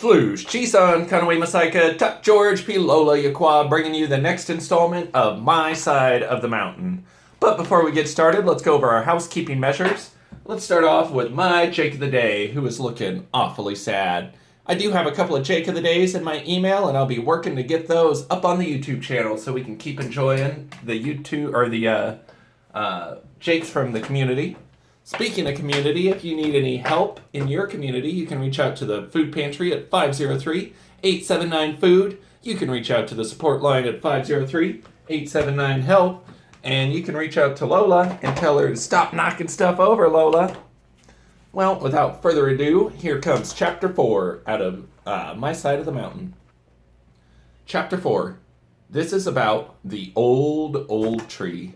Floosh, Chisan, Conaway Masaika, Tuck George, P. Lola, Yaqua, bringing you the next installment of My Side of the Mountain. But before we get started, let's go over our housekeeping measures. Let's start off with my Jake of the Day, who is looking awfully sad. I do have a couple of Jake of the Days in my email, and I'll be working to get those up on the YouTube channel so we can keep enjoying the YouTube, or the Jakes from the community. Speaking of community, if you need any help in your community, you can reach out to the food pantry at 503-879-FOOD. You can reach out to the support line at 503-879-HELP. And you can reach out to Lola and tell her to stop knocking stuff over, Lola. Well, without further ado, here comes Chapter 4 out of My Side of the Mountain. Chapter 4. This is about the old tree.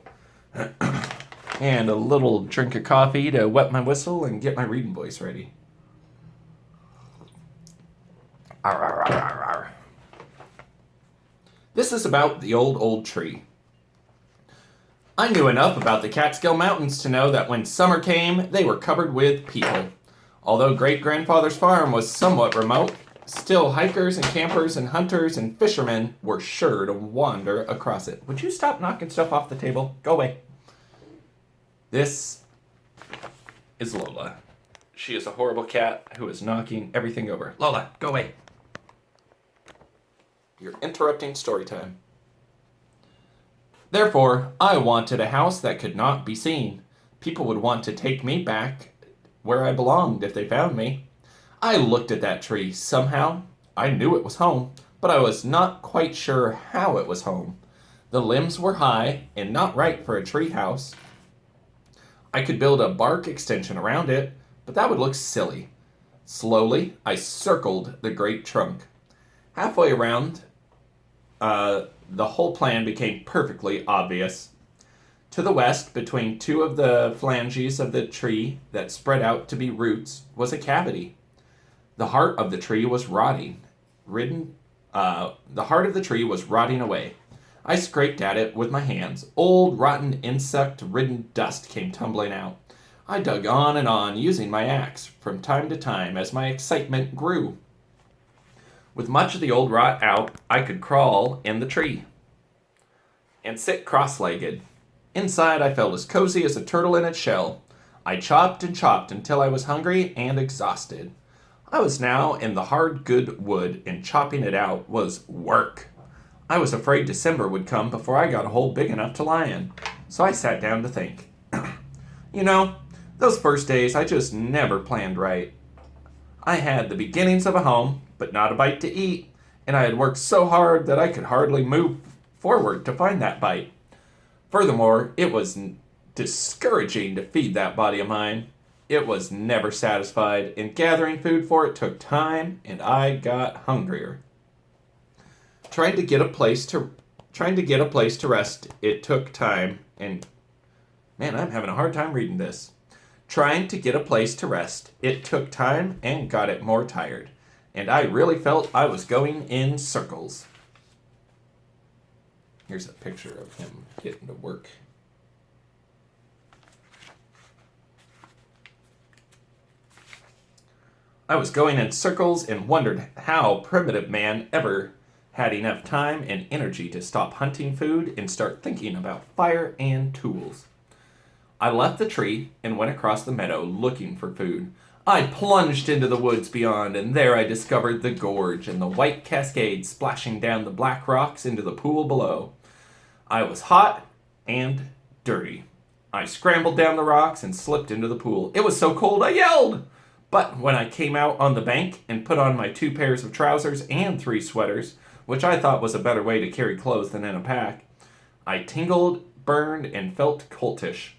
And a little drink of coffee to wet my whistle and get my reading voice ready. Arr, arr, arr, arr, arr. This is about the old tree. I knew enough about the Catskill Mountains to know that when summer came, they were covered with people. Although great-grandfather's farm was somewhat remote, still hikers and campers and hunters and fishermen were sure to wander across it. Would you stop knocking stuff off the table? Go away. This is Lola. She is a horrible cat who is knocking everything over. Lola, go away. You're interrupting story time. Therefore, I wanted a house that could not be seen. People would want to take me back where I belonged if they found me. I looked at that tree. Somehow, I knew it was home, but I was not quite sure how it was home. The limbs were high and not right for a tree house. I could build a bark extension around it, but that would look silly. Slowly, I circled the great trunk. Halfway around, the whole plan became perfectly obvious. To the west, between two of the phalanges of the tree that spread out to be roots, was a cavity. The heart of the tree was rotting. The heart of the tree was rotting away. I scraped at it with my hands. Old, rotten, insect-ridden dust came tumbling out. I dug on, using my axe, from time to time, as my excitement grew. With much of the old rot out, I could crawl in the tree and sit cross-legged. Inside, I felt as cozy as a turtle in its shell. I chopped and chopped until I was hungry and exhausted. I was now in the hard, good wood, and chopping it out was work. I was afraid December would come before I got a hole big enough to lie in, so I sat down to think. You know, those first days I just never planned right. I had the beginnings of a home, but not a bite to eat, and I had worked so hard that I could hardly move forward to find that bite. Furthermore, it was discouraging to feed that body of mine. It was never satisfied, and gathering food for it took time, and I got hungrier. Trying to get a place to rest, it took time, and man, I'm having a hard time reading this. Trying to get a place to rest, it took time and got it more tired, and I really felt I was going in circles. Here's a picture of him getting to work. I was going in circles and wondered how primitive man ever had enough time and energy to stop hunting food and start thinking about fire and tools. I left the tree and went across the meadow looking for food. I plunged into the woods beyond, and there I discovered the gorge and the white cascade splashing down the black rocks into the pool below. I was hot and dirty. I scrambled down the rocks and slipped into the pool. It was so cold I yelled! But when I came out on the bank and put on my 2 pairs of trousers and 3 sweaters, which I thought was a better way to carry clothes than in a pack, I tingled, burned, and felt coltish.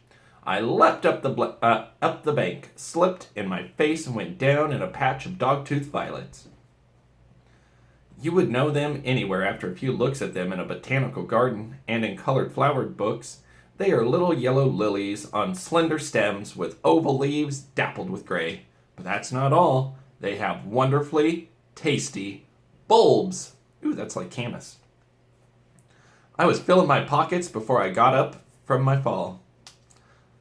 I leapt up the bank, slipped in my face, and went down in a patch of dogtooth violets. You would know them anywhere after a few looks at them in a botanical garden and in colored flowered books. They are little yellow lilies on slender stems with oval leaves dappled with gray. But that's not all. They have wonderfully tasty bulbs. Ooh, that's like camas. I was filling my pockets before I got up from my fall.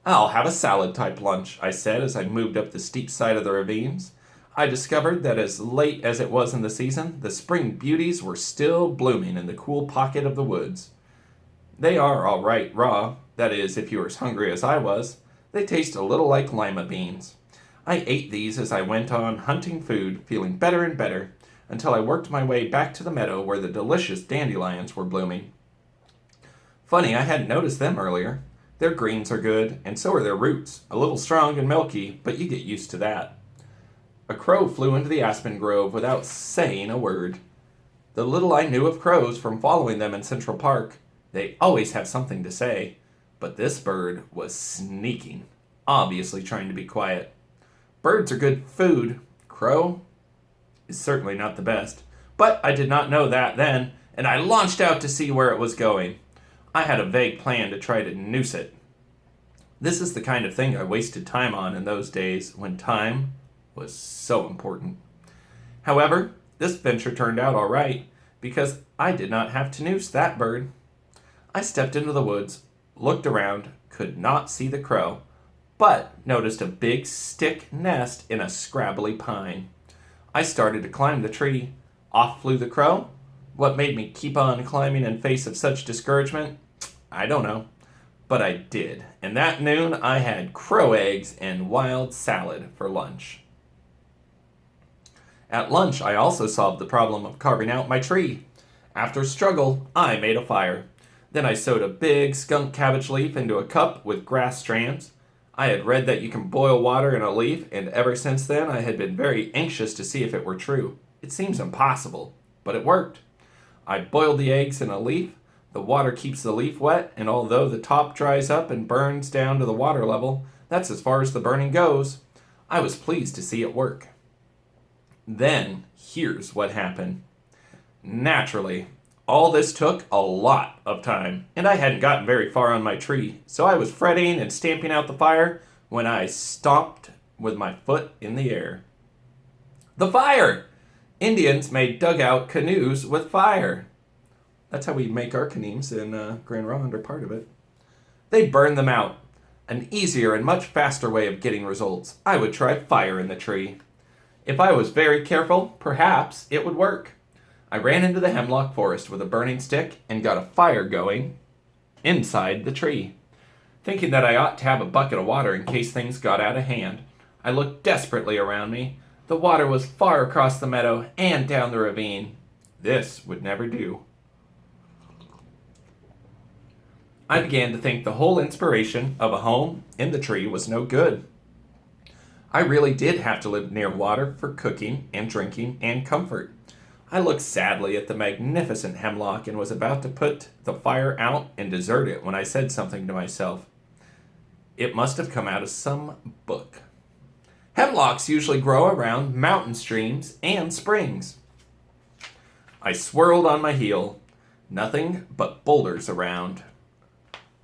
I'll have a salad-type lunch, I said as I moved up the steep side of the ravines. I discovered that as late as it was in the season, the spring beauties were still blooming in the cool pocket of the woods. They are all right raw, that is, if you are as hungry as I was. They taste a little like lima beans. I ate these as I went on hunting food, feeling better and better, until I worked my way back to the meadow where the delicious dandelions were blooming. Funny, I hadn't noticed them earlier. Their greens are good, and so are their roots, a little strong and milky, but you get used to that. A crow flew into the aspen grove without saying a word. The little I knew of crows from following them in Central Park, they always have something to say, but this bird was sneaking, obviously trying to be quiet. Birds are good food. Crow is certainly not the best, but I did not know that then, and I launched out to see where it was going. I had a vague plan to try to noose it. This is the kind of thing I wasted time on in those days when time was so important. However, this venture turned out all right because I did not have to noose that bird. I stepped into the woods, looked around, could not see the crow, but noticed a big stick nest in a scrabbly pine. I started to climb the tree. Off flew the crow. What made me keep on climbing in face of such discouragement? I don't know. But I did, and that noon I had crow eggs and wild salad for lunch. At lunch, I also solved the problem of carving out my tree. After struggle, I made a fire. Then I sewed a big skunk cabbage leaf into a cup with grass strands. I had read that you can boil water in a leaf, and ever since then I had been very anxious to see if it were true. It seems impossible, but it worked. I boiled the eggs in a leaf. The water keeps the leaf wet, and although the top dries up and burns down to the water level, that's as far as the burning goes. I was pleased to see it work. Then, here's what happened. Naturally, all this took a lot of time, and I hadn't gotten very far on my tree, so I was fretting and stamping out the fire when I stomped with my foot in the air. The fire! Indians made dugout canoes with fire. That's how we make our canoes in Grand Ronde, or part of it. They burned them out. An easier and much faster way of getting results. I would try fire in the tree. If I was very careful, perhaps it would work. I ran into the hemlock forest with a burning stick and got a fire going inside the tree. Thinking that I ought to have a bucket of water in case things got out of hand, I looked desperately around me. The water was far across the meadow and down the ravine. This would never do. I began to think the whole inspiration of a home in the tree was no good. I really did have to live near water for cooking and drinking and comfort. I looked sadly at the magnificent hemlock and was about to put the fire out and desert it when I said something to myself. It must have come out of some book. Hemlocks usually grow around mountain streams and springs. I swirled on my heel. Nothing but boulders around.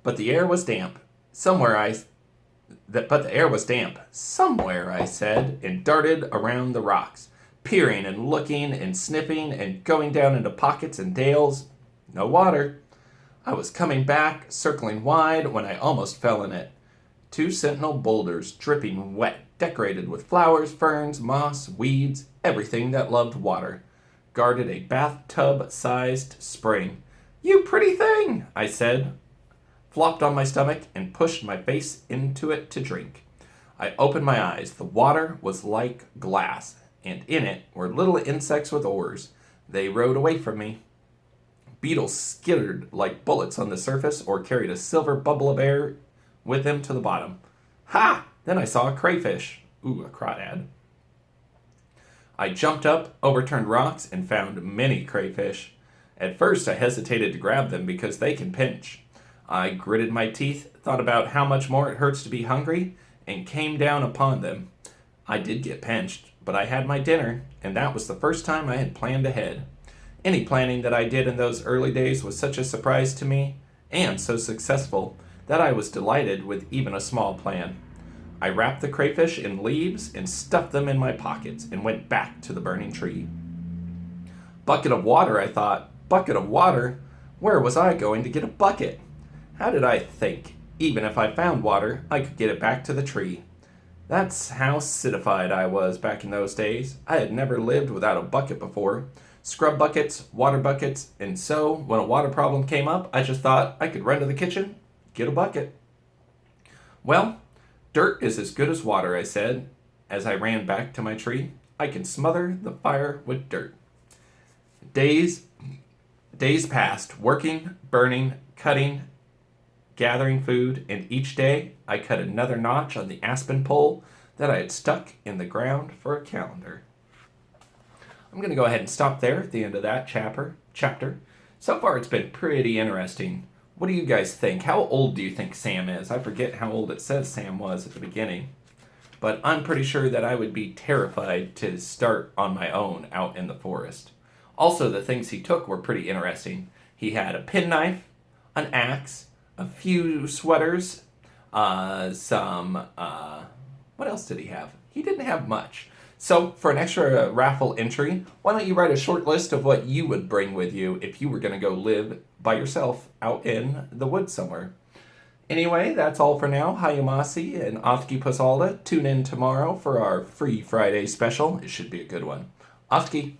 But the air was damp. Somewhere I said, and darted around the rocks, peering and looking and sniffing and going down into pockets and dales. No water. I was coming back, circling wide, when I almost fell in it. 2 sentinel boulders, dripping wet, decorated with flowers, ferns, moss, weeds, everything that loved water, guarded a bathtub-sized spring. "You pretty thing," I said, flopped on my stomach, and pushed my face into it to drink. I opened my eyes. The water was like glass, and in it were little insects with oars. They rowed away from me. Beetles skittered like bullets on the surface or carried a silver bubble of air with them to the bottom. Ha! Then I saw a crayfish. Ooh, a crawdad. I jumped up, overturned rocks, and found many crayfish. At first I hesitated to grab them because they can pinch. I gritted my teeth, thought about how much more it hurts to be hungry, and came down upon them. I did get pinched, but I had my dinner, and that was the first time I had planned ahead. Any planning that I did in those early days was such a surprise to me, and so successful, that I was delighted with even a small plan. I wrapped the crayfish in leaves and stuffed them in my pockets and went back to the burning tree. Bucket of water, I thought. Bucket of water? Where was I going to get a bucket? How did I think? Even if I found water, I could get it back to the tree. That's how citified I was back in those days. I had never lived without a bucket before. Scrub buckets, water buckets, and so when a water problem came up, I just thought I could run to the kitchen, get a bucket. Well, dirt is as good as water, I said as I ran back to my tree. I can smother the fire with dirt. Days days passed, working, burning, cutting, gathering food, and each day I cut another notch on the aspen pole that I had stuck in the ground for a calendar. I'm going to go ahead and stop there at the end of that chapter. So far, it's been pretty interesting. What do you guys think? How old do you think Sam is? I forget how old it says Sam was at the beginning. But I'm pretty sure that I would be terrified to start on my own out in the forest. Also, the things he took were pretty interesting. He had a penknife, an axe, a few sweaters, what else did he have? He didn't have much. So, for an extra raffle entry, why don't you write a short list of what you would bring with you if you were going to go live by yourself out in the woods somewhere? Anyway, that's all for now. Hayamasi and Othki Pasalda. Tune in tomorrow for our Free Friday special. It should be a good one. Othki.